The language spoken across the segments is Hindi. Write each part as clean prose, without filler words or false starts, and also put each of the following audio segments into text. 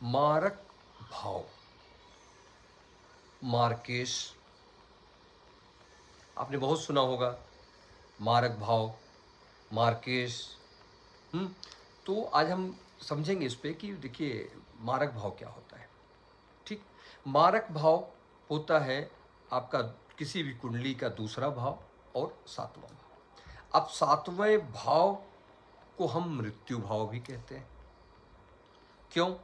मारक भाव, मार्केश, आपने बहुत सुना होगा मारक भाव, मार्केश। तो आज हम समझेंगे इस पे कि देखिए मारक भाव क्या होता है। ठीक, मारक भाव होता है आपका किसी भी कुंडली का दूसरा भाव और सातवां भाव। अब सातवें भाव को हम मृत्यु भाव भी कहते हैं। क्यों?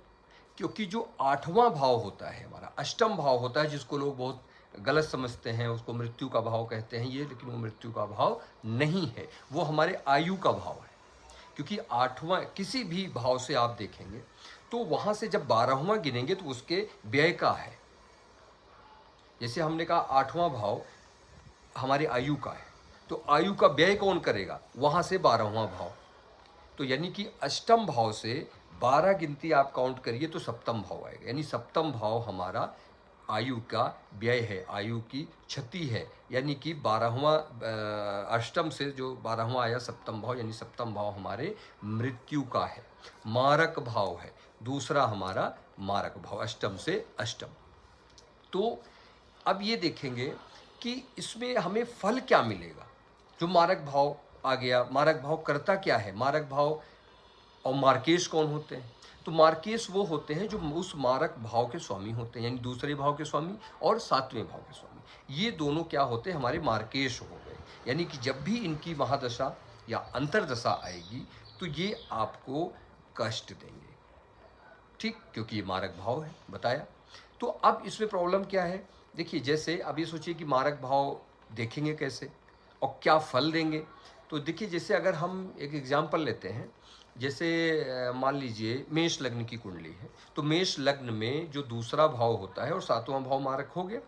क्योंकि जो आठवां भाव होता है हमारा अष्टम भाव होता है, जिसको लोग बहुत गलत समझते हैं, उसको मृत्यु का भाव कहते हैं ये, लेकिन वो मृत्यु का भाव नहीं है, वो हमारे आयु का भाव है। क्योंकि आठवां किसी भी भाव से आप देखेंगे तो वहां से जब 12वां गिनेंगे तो उसके व्यय का है। जैसे हमने कहा आठवां भाव हमारी आयु का है, तो आयु का व्यय कौन करेगा? वहां से 12वां भाव। तो यानी कि अष्टम भाव से 12 गिनती आप काउंट करिए तो सप्तम भाव आएगा। यानी सप्तम भाव हमारा आयु का व्यय है, आयु की क्षति है। यानी कि 12वां अष्टम से जो 12वां आया सप्तम भाव, यानी सप्तम भाव हमारे मृत्यु का है, मारक भाव है। दूसरा हमारा मारक भाव अष्टम से अष्टम। तो अब ये देखेंगे कि इसमें हमें फल क्या मिलेगा। जो मारक भाव आ गया, मारक भाव करता क्या है? मारक भाव और मार्केश कौन होते हैं? तो मार्केश वो होते हैं जो उस मारक भाव के स्वामी होते हैं, यानी दूसरे भाव के स्वामी और सातवें भाव के स्वामी। ये दोनों क्या होते हैं? हमारे मार्केश हो गए। यानी कि जब भी इनकी महादशा या अंतरदशा आएगी तो ये आपको कष्ट देंगे। ठीक, क्योंकि ये मारक भाव है, बताया। तो अब इसमें प्रॉब्लम क्या है? देखिए, जैसे अब ये सोचिए कि मारक भाव देखेंगे कैसे और क्या फल देंगे। तो देखिए, जैसे अगर हम एक एग्जाम्पल लेते हैं, जैसे मान लीजिए मेष लग्न की कुंडली है, तो मेष लग्न में जो दूसरा भाव होता है और सातवां भाव मारक हो गया,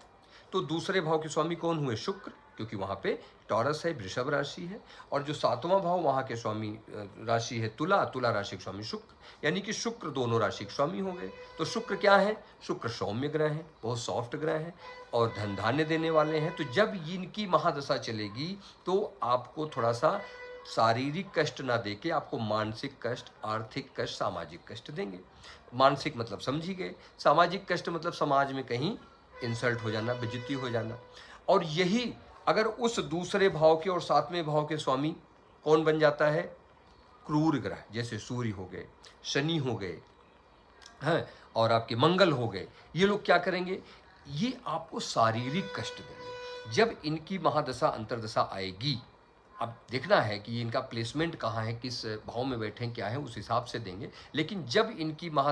तो दूसरे भाव के स्वामी कौन हुए? शुक्र, क्योंकि वहाँ पे टॉरस है, वृषभ राशि है। और जो सातवां भाव वहाँ के स्वामी राशि है तुला, तुला राशि के स्वामी शुक्र, यानी कि शुक्र दोनों राशि के स्वामी हो गए। तो शुक्र क्या है? शुक्र सौम्य ग्रह है, बहुत सॉफ्ट ग्रह है और धन धान्य देने वाले हैं। तो जब इनकी महादशा चलेगी तो आपको थोड़ा सा शारीरिक कष्ट ना देके आपको मानसिक कष्ट, आर्थिक कष्ट, सामाजिक कष्ट देंगे। मानसिक मतलब समझी गए, सामाजिक कष्ट मतलब समाज में कहीं इंसल्ट हो जाना, बेइज्जती हो जाना। और यही अगर उस दूसरे भाव के और सातवें भाव के स्वामी कौन बन जाता है? क्रूर ग्रह, जैसे सूर्य हो गए, शनि हो गए हैं, और आपके मंगल हो गए। ये लोग क्या करेंगे? ये आपको शारीरिक कष्ट देंगे। जब इनकी महादशा अंतरदशा आएगी, अब देखना है कि इनका प्लेसमेंट कहाँ है, किस भाव में बैठे हैं, क्या है, उस हिसाब से देंगे। लेकिन जब इनकी महा